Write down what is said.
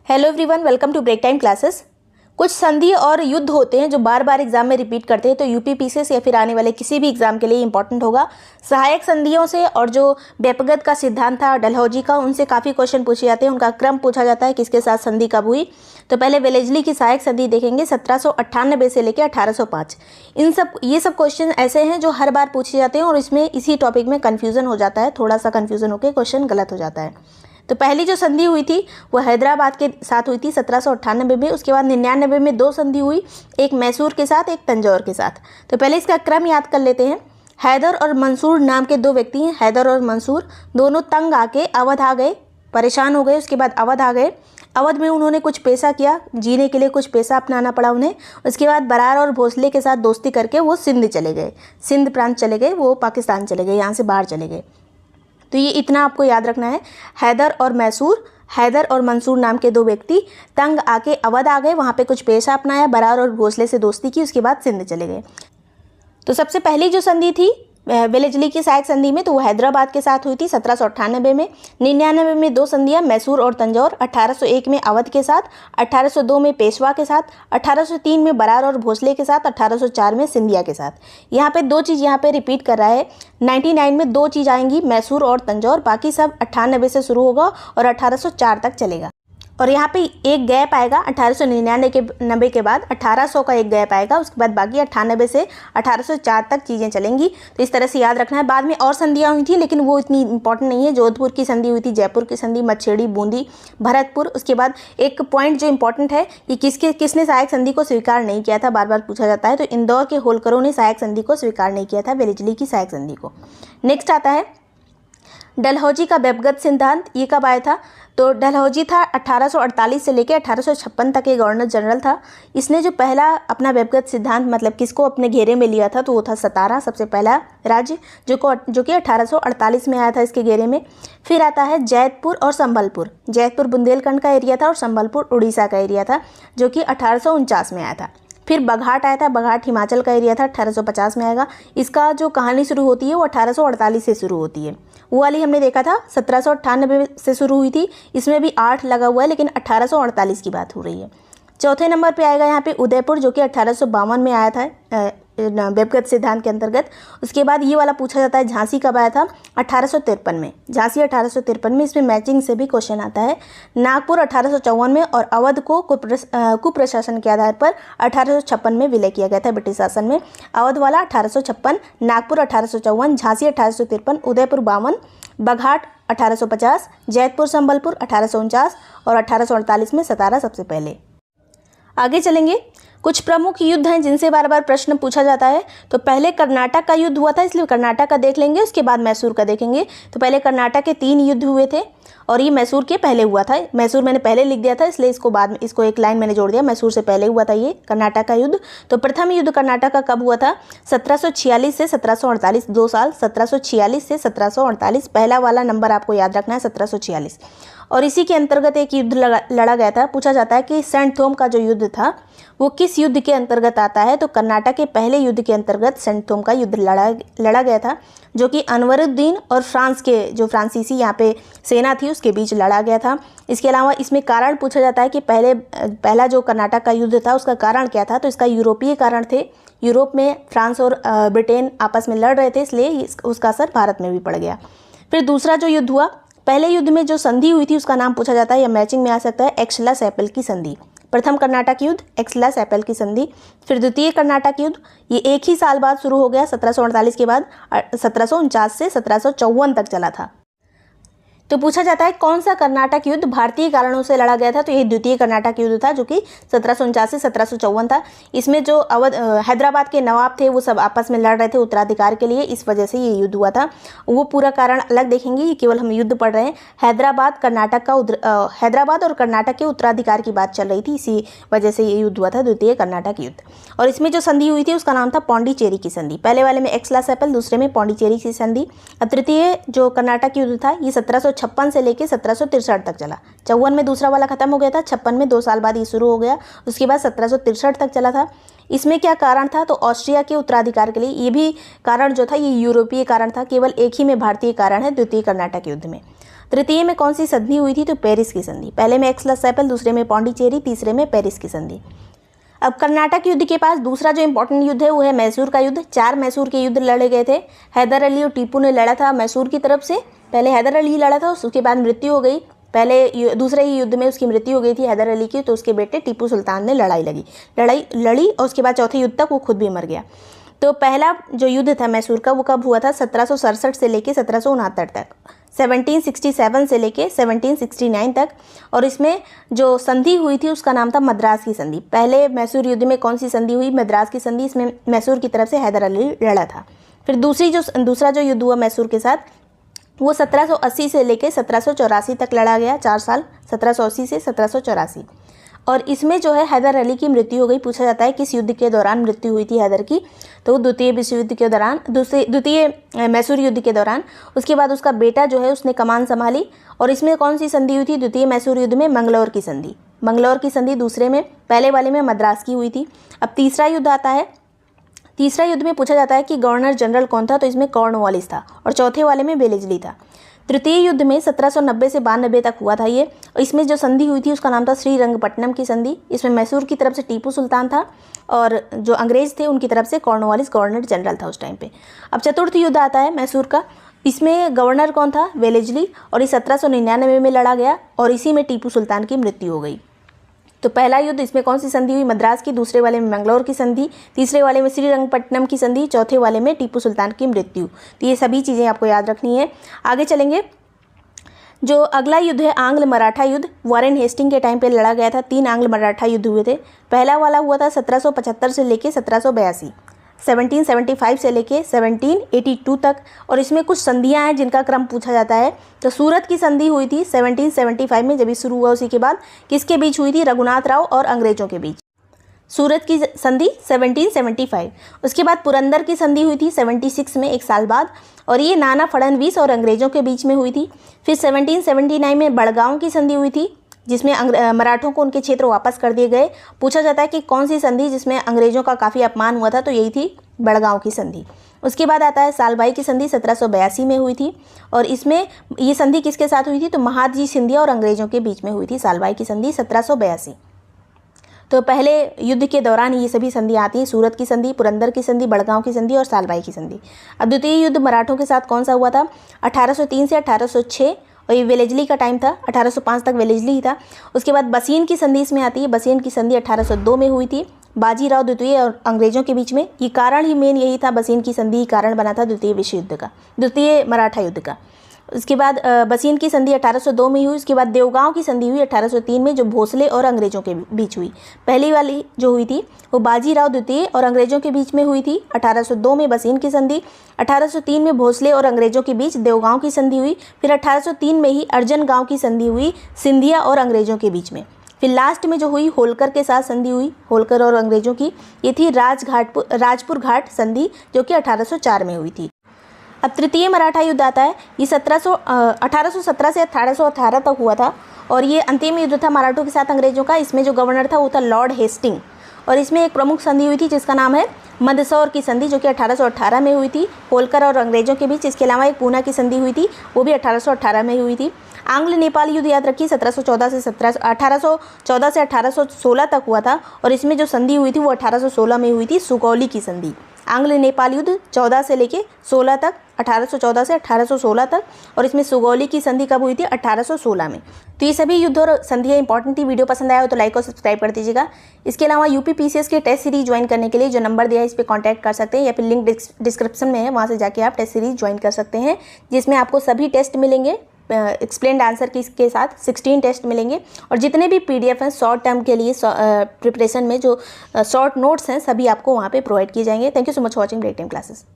Hello everyone, welcome to break time classes. कुछ संधि और युद्ध होते हैं जो बार बार एग्जाम में रिपीट करते हैं, तो यूपीपीसीएस या फिर आने वाले किसी भी एग्जाम के लिए इंपॉर्टेंट होगा। सहायक संधियों से और जो व्यापगत का सिद्धांत था डलहौजी का, उनसे काफ़ी क्वेश्चन पूछे जाते हैं। उनका क्रम पूछा जाता है किसके साथ संधि कब हुई। तो पहले वेलेजली की सहायक संधि देखेंगे 1798 से लेकर 1805। ये सब क्वेश्चन ऐसे हैं जो हर बार पूछे जाते हैं और इसमें इसी टॉपिक में कन्फ्यूज़न हो जाता है, थोड़ा सा कन्फ्यूज़न होकर क्वेश्चन गलत हो जाता है। तो पहली जो संधि हुई थी वो हैदराबाद के साथ हुई थी 1798 में। उसके बाद 99 में दो संधि हुई, एक मैसूर के साथ, एक तंजौर के साथ। तो पहले इसका क्रम याद कर लेते हैं। हैदर और मंसूर नाम के दो व्यक्ति हैं। हैदर और मंसूर दोनों तंग आके अवध आ गए, परेशान हो गए। उसके बाद अवध आ गए। अवध में उन्होंने कुछ पेशा किया, जीने के लिए कुछ पेशा अपनाना पड़ा उन्हें। उसके बाद बरार और भोसले के साथ दोस्ती करके वो सिंध चले गए, सिंध प्रांत चले गए, वो पाकिस्तान चले गए, यहाँ से बाहर चले गए। तो ये इतना आपको याद रखना है। हैदर और मंसूर नाम के दो व्यक्ति तंग आके अवध आ गए, वहाँ पे कुछ पेशा अपनाया, बरार और भोसले से दोस्ती की, उसके बाद सिंध चले गए। तो सबसे पहली जो संधि थी वेलेजली की सहायक संधि में, तो वो हैदराबाद के साथ हुई थी 1798 में। 99 में दो संधियां, मैसूर और तंजौर। 1801 में अवध के साथ, 1802 में पेशवा के साथ, 1803 में बरार और भोसले के साथ, 1804 में सिंधिया के साथ। यहाँ पे दो चीज़ यहाँ पे रिपीट कर रहा है। 99 में दो चीज़ आएंगी, मैसूर और तंजौर, बाकी सब 98 से शुरू होगा और 1804 तक चलेगा। और यहाँ पे एक गैप आएगा 1899 के बाद 1800 का एक गैप आएगा, उसके बाद बाकी 98 से 1804 तक चीज़ें चलेंगी। तो इस तरह से याद रखना है। बाद में और संधियाँ हुई थी लेकिन वो इतनी इंपॉर्टेंट नहीं है। जोधपुर की संधि हुई थी, जयपुर की संधि, मच्छेड़ी, बूंदी, भरतपुर। उसके बाद एक पॉइंट जो इंपॉर्टेंट है कि किसने सहायक संधि को स्वीकार नहीं किया था, बार बार पूछा जाता है। तो इंदौर के होलकरों ने सहायक संधि को स्वीकार नहीं किया था, वेलेजली की सहायक संधि को। नेक्स्ट आता है डलहौजी का व्यपगत सिद्धांत। ये कब आया था? तो डलहौजी था 1848 से लेकर 1856 तक ये गवर्नर जनरल था। इसने जो पहला अपना व्यपगत सिद्धांत मतलब किसको अपने घेरे में लिया था, तो वो था सतारा, सबसे पहला राज्य जो कि 1848 में आया था इसके घेरे में। फिर आता है जैतपुर और संबलपुर। जैतपुर बुंदेलखंड का एरिया था और संबलपुर उड़ीसा का एरिया था, जो कि 1849 में आया था। फिर बघाट आया था, बघाट हिमाचल का एरिया था, 1850 में आएगा। इसका जो कहानी शुरू होती है वो 1848 से शुरू होती है। वो वाली हमने देखा था 1798 से शुरू हुई थी, इसमें भी 8 लगा हुआ है, लेकिन 1848 की बात हो रही है। चौथे नंबर पे आएगा यहाँ पे उदयपुर, जो कि 1852 में आया था व्यपगत सिद्धांत के अंतर्गत। उसके बाद ये वाला पूछा जाता है झांसी कब आया था? 1853 में। झांसी 1853 में, इसमें मैचिंग से भी क्वेश्चन आता है। नागपुर 1854 में और अवध को कुप्रशासन के आधार पर 1856 में विलय किया गया था ब्रिटिश शासन में। अवध वाला 1856, नागपुर 1854, झांसी 1853, उदयपुर 52, बघाट 1850, जैतपुर संबलपुर 1849 और 1848 में सतारा सबसे पहले। आगे चलेंगे। कुछ प्रमुख युद्ध हैं जिनसे बार बार प्रश्न पूछा जाता है। तो पहले कर्नाटक का युद्ध हुआ था, इसलिए कर्नाटक का देख लेंगे, उसके बाद मैसूर का देखेंगे। तो पहले कर्नाटक के 3 युद्ध हुए थे और ये मैसूर के पहले हुआ था। मैसूर मैंने पहले लिख दिया था, इसलिए इसको एक लाइन मैंने जोड़ दिया, मैसूर से पहले हुआ था ये कर्नाटक का युद्ध। तो प्रथम युद्ध कर्नाटक का कब हुआ था? 1746 से 1748, 2 साल, 1746 से 1748। पहला वाला नंबर आपको याद रखना है 1746। और इसी के अंतर्गत एक युद्ध लड़ा गया था। पूछा जाता है कि सेंट थोम का जो युद्ध था वो किस युद्ध के अंतर्गत आता है? तो कर्नाटक के पहले युद्ध के अंतर्गत सेंट थोम का युद्ध लड़ा गया था, जो कि अनवरुद्दीन और फ्रांस के जो फ्रांसीसी यहाँ पे सेना थी उसके बीच लड़ा गया था। इसके अलावा इसमें कारण पूछा जाता है कि पहला जो कर्नाटक का युद्ध था उसका कारण क्या था? तो इसका यूरोपीय कारण थे। यूरोप में फ्रांस और ब्रिटेन आपस में लड़ रहे थे, इसलिए उसका असर भारत में भी पड़ गया। फिर दूसरा जो युद्ध हुआ, पहले युद्ध में जो संधि हुई थी उसका नाम पूछा जाता है या मैचिंग में आ सकता है एक्सला-सैपल की संधि। प्रथम कर्नाटक युद्ध एक्सला-सैपल की संधि। फिर द्वितीय कर्नाटक युद्ध, ये एक ही साल बाद शुरू हो गया, 1748 के बाद 1749 से 1754 तक चला था। तो पूछा जाता है कौन सा कर्नाटक युद्ध भारतीय कारणों से लड़ा गया था? तो ये द्वितीय कर्नाटक युद्ध था, जो कि 1749 से 1754 था। इसमें जो हैदराबाद के नवाब थे वो सब आपस में लड़ रहे थे उत्तराधिकार के लिए, इस वजह से ये युद्ध हुआ था। वो पूरा कारण अलग देखेंगे, ये केवल हम युद्ध पढ़ रहे हैं। हैदराबाद और कर्नाटक के उत्तराधिकार की बात चल रही थी, इसी वजह से ये युद्ध हुआ था, द्वितीय कर्नाटक युद्ध। और इसमें जो संधि हुई थी उसका नाम था पौंडीचेरी की संधि। पहले वाले में एक्सला-सैपल, दूसरे में पौंडीचेरी की संधि। और तृतीय जो कर्नाटक युद्ध था ये 1756 से लेकर 1763 तक चला। 54 में दूसरा वाला खत्म हो गया था, 56 में 2 साल बाद ये शुरू हो गया, उसके बाद 1763 तक चला था। इसमें क्या कारण था? तो ऑस्ट्रिया के उत्तराधिकार के लिए। ये भी कारण जो था ये यूरोपीय कारण था, केवल एक ही में भारतीय कारण है द्वितीय कर्नाटक युद्ध में। तृतीय में कौन सी संधि हुई थी? तो पेरिस की संधि। पहले में एक्स-ला-सैपल, दूसरे में पौंडीचेरी, तीसरे में पेरिस की संधि। अब कर्नाटक युद्ध के पास दूसरा जो इंपॉर्टेंट युद्ध है वो है मैसूर का युद्ध। 4 मैसूर के युद्ध लड़े गए थे। हैदर अली और टीपू ने लड़ा था मैसूर की तरफ से। पहले हैदर अली लड़ा था, उसके बाद मृत्यु हो गई। पहले दूसरे ही युद्ध में उसकी मृत्यु हो गई थी हैदर अली की, तो उसके बेटे टीपू सुल्तान ने लड़ाई लड़ी और उसके बाद चौथे युद्ध तक वो खुद भी मर गया। तो पहला जो युद्ध था मैसूर का वो कब हुआ था? 1767 से लेके 1769 तक, 1767 से लेके 1769 तक। और इसमें जो संधि हुई थी उसका नाम था मद्रास की संधि। पहले मैसूर युद्ध में कौन सी संधि हुई? मद्रास की संधि। इसमें मैसूर की तरफ से हैदर अली लड़ा था। फिर दूसरा जो युद्ध हुआ मैसूर के साथ वो 1780 से लेके 1784 तक लड़ा गया, 4 साल, 1780 से 1784। और इसमें जो है हैदर अली की मृत्यु हो गई। पूछा जाता है किस युद्ध के दौरान मृत्यु हुई थी हैदर की? तो द्वितीय विश्व युद्ध के दौरान, द्वितीय मैसूर युद्ध के दौरान। उसके बाद उसका बेटा जो है उसने कमान संभाली। और इसमें कौन सी संधि हुई थी? द्वितीय मैसूर युद्ध में मंगलौर की संधि। मंगलौर की संधि दूसरे में, पहले वाले में मद्रास की हुई थी। अब तीसरा युद्ध आता है। तीसरा युद्ध में पूछा जाता है कि गवर्नर जनरल कौन था? तो इसमें कॉर्नवालिस था। और चौथे वाले में वेलेस्ली था। तृतीय युद्ध में 1790 से 92 तक हुआ था ये। इसमें जो संधि हुई थी उसका नाम था श्रीरंगपट्टनम की संधि। इसमें मैसूर की तरफ से टीपू सुल्तान था और जो अंग्रेज थे उनकी तरफ से कॉर्नवालिस गवर्नर जनरल था उस टाइम पे। अब चतुर्थ युद्ध आता है मैसूर का। इसमें गवर्नर कौन था? वेलेस्ली। और ये 1799 में लड़ा गया और इसी में टीपू सुल्तान की मृत्यु हो गई। तो पहला युद्ध, इसमें कौन सी संधि हुई? मद्रास की। दूसरे वाले में मंगलौर की संधि। तीसरे वाले में श्रीरंगपट्टनम की संधि। चौथे वाले में टीपू सुल्तान की मृत्यु। तो ये सभी चीज़ें आपको याद रखनी है। आगे चलेंगे। जो अगला युद्ध है आंग्ल मराठा युद्ध, वॉरेन हेस्टिंग के टाइम पे लड़ा गया था। 3 आंग्ल मराठा युद्ध हुए थे। पहला वाला हुआ था 1775 से लेके 1782, 1775 से लेके 1782 तक। और इसमें कुछ संधियां हैं जिनका क्रम पूछा जाता है। तो सूरत की संधि हुई थी 1775 में, जब ये शुरू हुआ उसी के बाद किसके बीच हुई थी? रघुनाथ राव और अंग्रेजों के बीच। सूरत की संधि 1775। उसके बाद पुरंदर की संधि हुई थी 76 में, 1 साल बाद, और ये नाना फडणवीस और अंग्रेजों के बीच में हुई थी। फिर 1779 में बड़गांव की संधि हुई थी जिसमें मराठों को उनके क्षेत्र वापस कर दिए गए। पूछा जाता है कि कौन सी संधि जिसमें अंग्रेजों का काफ़ी अपमान हुआ था? तो यही थी बड़गांव की संधि। उसके बाद आता है सालबाई की संधि, 1782 में हुई थी। और इसमें ये संधि किसके साथ हुई थी? तो महादजी सिंधिया और अंग्रेजों के बीच में हुई थी सालबाई की संधि, 1782। तो पहले युद्ध के दौरान ये सभी संधियाँ आती हैं, सूरत की संधि, पुरंदर की संधि, बड़गांव की संधि और सालबाई की संधि। अब द्वितीय युद्ध मराठों के साथ कौन सा हुआ था? 1803 से 1806, और ये वेलेस्ली का टाइम था। 1805 तक वेलेस्ली ही था। उसके बाद बसीन की संधि इसमें आती है। बसीन की संधि 1802 में हुई थी, बाजीराव द्वितीय और अंग्रेजों के बीच में। ये कारण ही मेन यही था, बसीन की संधि कारण बना था द्वितीय विश्व युद्ध का, द्वितीय मराठा युद्ध का। उसके बाद बसीन की संधि 1802 में हुई। उसके बाद देवगांव की संधि हुई 1803 में, जो भोसले और अंग्रेजों के बीच हुई। पहली वाली जो हुई थी वो बाजीराव द्वितीय और अंग्रेजों के बीच में हुई थी। 1802 में बसीन की संधि, 1803 में भोसले और अंग्रेजों के बीच देवगांव की संधि हुई। फिर 1803 में ही अर्जन गांव की संधि हुई सिंधिया और अंग्रेजों के बीच में। फिर लास्ट में जो हुई होलकर के साथ संधि हुई, होलकर और अंग्रेजों की। ये थी राजपुर घाट संधि, जो कि 1804 में हुई थी। अब तृतीय मराठा युद्ध आता है। ये 1817 से 1818 तक हुआ था और ये अंतिम युद्ध था मराठों के साथ अंग्रेजों का। इसमें जो गवर्नर था वो था लॉर्ड हेस्टिंग। और इसमें एक प्रमुख संधि हुई थी जिसका नाम है मंदसौर की संधि, जो कि 1818 में हुई थी, होलकर और अंग्रेजों के बीच। इसके अलावा एक पूना की संधि हुई थी, वो भी 1818 में हुई थी। आंग्ल नेपाल युद्ध याद रखिए 1814 से 1816 तक हुआ था। और इसमें जो संधि हुई थी वो 1816 में हुई थी, सुगौली की संधि। आंग्ल नेपाल युद्ध 14 से लेके 16 तक, 1814 से 1816 तक। और इसमें सुगौली की संधि कब हुई थी? 1816 में। तो ये सभी युद्ध और संधियाँ इंपॉर्टेंट थी। वीडियो पसंद आया हो तो लाइक और सब्सक्राइब कर दीजिएगा। इसके अलावा यूपीपीसीएस के टेस्ट सीरीज ज्वाइन करने के लिए जो नंबर दिया है इस पर कॉन्टैक्ट कर सकते हैं, या फिर लिंक डिस्क्रिप्शन में है, वहाँ से जाके आप टेस्ट सीरीज ज्वाइन कर सकते हैं, जिसमें आपको सभी टेस्ट मिलेंगे एक्सप्लेन्ड आंसर के साथ। 16 टेस्ट मिलेंगे और जितने भी PDF हैं शॉर्ट टर्म के लिए प्रिपरेशन में जो शॉर्ट नोट्स हैं सभी आपको वहाँ पे प्रोवाइड किए जाएंगे। Thank you so much for watching break time classes.